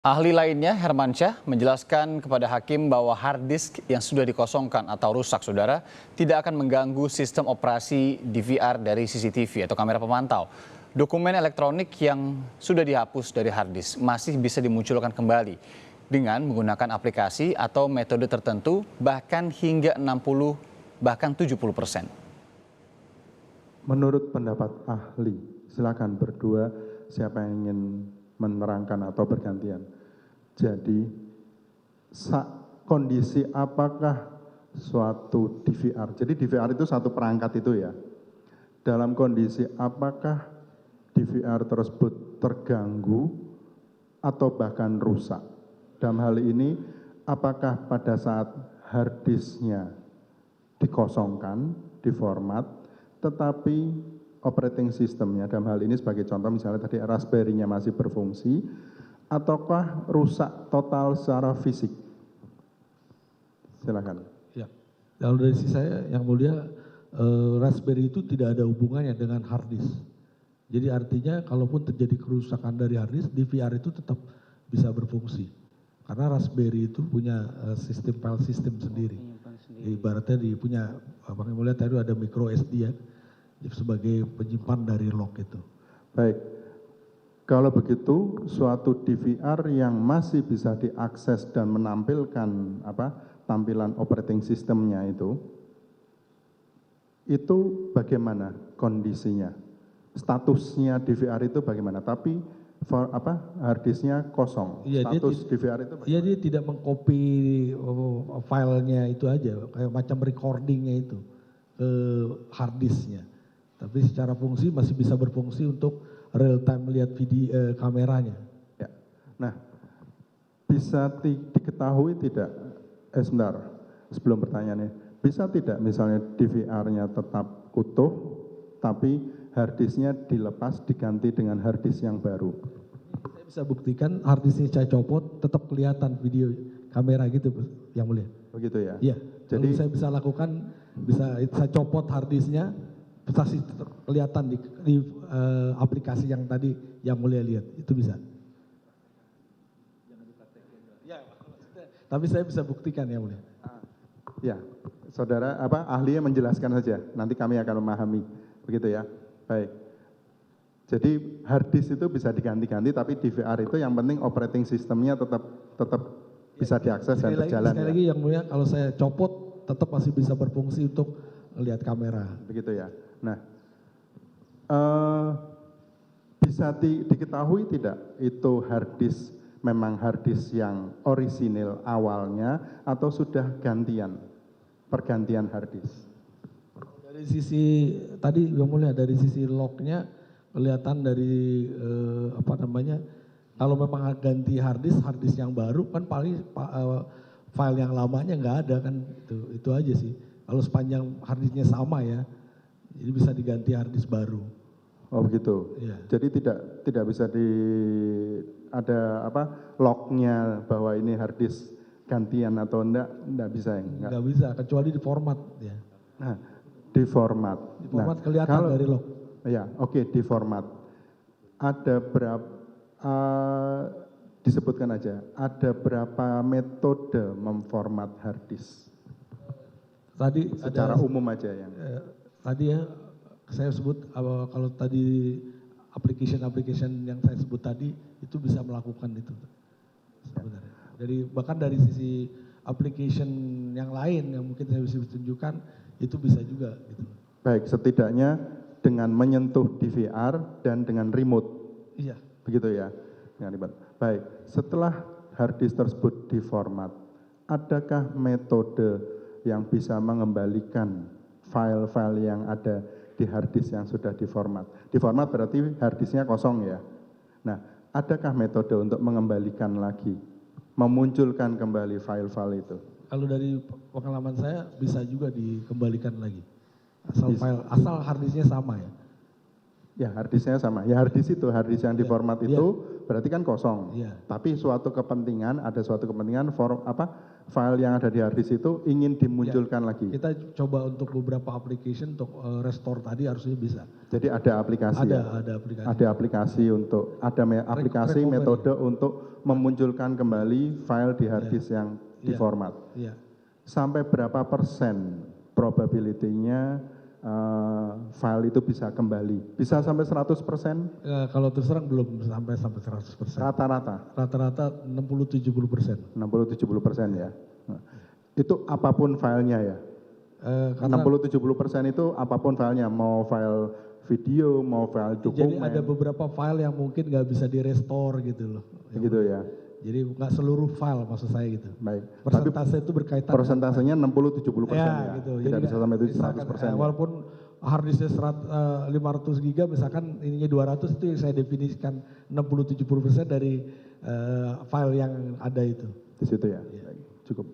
Ahli lainnya, Hermansyah, menjelaskan kepada hakim bahwa hard disk yang sudah dikosongkan atau rusak, saudara, tidak akan mengganggu sistem operasi DVR dari CCTV atau kamera pemantau. Dokumen elektronik yang sudah dihapus dari hard disk masih bisa dimunculkan kembali dengan menggunakan aplikasi atau metode tertentu, bahkan hingga 60, bahkan 70%. Menurut pendapat ahli, silakan berdua siapa yang ingin menerangkan atau bergantian. Jadi, kondisi apakah suatu DVR? Jadi DVR itu satu perangkat itu ya. Dalam kondisi apakah DVR tersebut terganggu atau bahkan rusak? Dalam hal ini, apakah pada saat hard disknya dikosongkan, diformat, tetapi operating systemnya, dalam hal ini sebagai contoh misalnya tadi Raspberry-nya masih berfungsi, ataukah rusak total secara fisik? Silakan. Ya, kalau dari sisi saya yang mulia, Raspberry itu tidak ada hubungannya dengan hard disk. Jadi artinya kalaupun terjadi kerusakan dari hard disk, DVR itu tetap bisa berfungsi. Karena Raspberry itu punya sistem file system sendiri. Ibaratnya dia punya, Bang yang mulia tadi ada micro SD ya, sebagai penyimpan dari log itu. Baik, kalau begitu suatu DVR yang masih bisa diakses dan menampilkan tampilan operating systemnya itu bagaimana kondisinya? Statusnya DVR itu bagaimana? Tapi hard disknya kosong. Iya, status DVR itu bagaimana? Iya, dia tidak mengcopy filenya itu aja, kayak macam recordingnya itu ke hard disknya. Tapi secara fungsi masih bisa berfungsi untuk real time melihat video kameranya. Ya. Nah, bisa diketahui tidak, sebentar, sebelum pertanyaannya, bisa tidak misalnya DVR-nya tetap utuh, tapi hard disk-nya dilepas diganti dengan hard disk yang baru? Saya bisa buktikan hard disk-nya saya copot, tetap kelihatan video kamera gitu, yang mulia. Begitu ya? Iya. Jadi saya bisa lakukan, saya copot hard disk-nya, pasti kelihatan di aplikasi yang tadi yang mulia lihat, itu bisa. Ya, tapi saya bisa buktikan ya mulia. Ya, saudara ahlinya menjelaskan saja, nanti kami akan memahami, begitu ya. Baik. Jadi hard disk itu bisa diganti-ganti, tapi DVR itu yang penting operating systemnya tetap bisa diakses dan berjalan. Sekali lagi yang mulia, kalau saya copot tetap masih bisa berfungsi untuk melihat kamera. Begitu ya. Nah, bisa diketahui tidak itu hard disk memang hard disk yang orisinil awalnya atau sudah pergantian hard disk? Dari sisi tadi yang mulia, dari sisi lognya kelihatan dari kalau memang ganti hard disk yang baru kan paling file yang lamanya nggak ada kan, itu aja sih. Kalau sepanjang hard disknya sama ya, jadi bisa diganti hard disk baru. Oh begitu. Ya. Jadi tidak bisa ada lognya bahwa ini hard disk gantian atau enggak bisa ya? Enggak bisa, kecuali di format ya. Nah, di format. Kelihatan dari log. Ya, oke, di format. Ada berapa disebutkan aja, ada berapa metode memformat hard disk? Tadi secara umum aja yang tadi ya saya sebut kalau tadi application yang saya sebut tadi itu bisa melakukan itu sebenarnya. Bahkan dari sisi application yang lain yang mungkin saya bisa tunjukkan itu bisa juga gitu. Baik, setidaknya dengan menyentuh DVR dan dengan remote. Iya. Begitu ya. Baik, setelah hard disk tersebut diformat, adakah metode yang bisa mengembalikan file-file yang ada di hard disk yang sudah diformat? Diformat berarti hard disknya kosong ya. Nah, adakah metode untuk mengembalikan lagi, memunculkan kembali file-file itu? Kalau dari pengalaman saya bisa juga dikembalikan lagi. Asal hard disknya sama ya. Ya, hard disknya sama. Ya hard disk itu, hard disk yang diformat itu berarti kan kosong. Iya. Tapi ada suatu kepentingan file yang ada di hard disk itu ingin dimunculkan lagi. Kita coba untuk beberapa application untuk restore tadi harusnya bisa. Jadi ada aplikasi Ada aplikasi. Ada aplikasi aplikasi recovery. metode untuk memunculkan kembali file di hard disk yang diformat. Iya. Sampai berapa persen probability-nya file itu bisa kembali? Bisa sampai 100%? Kalau terus terang belum sampai 100%. Rata-rata? Rata-rata 60-70%. 60-70% ya. Nah, itu apapun filenya ya? Karena 60-70% itu apapun filenya, mau file video, mau file dokumen. jadi ada beberapa file yang mungkin nggak bisa di-restore gitu loh. Gitu ya. Jadi nggak seluruh file maksud saya gitu. Baik. Persentase itu berkaitan. Persentasenya 60-70% ya. Gitu. Tidak Jadi bisa sampai itu misalkan, 100% ya. walaupun hard disknya 500 giga misalkan ininya 200 itu yang saya definisikan 60-70% dari file yang ada itu. Di situ ya. Baik. Cukup.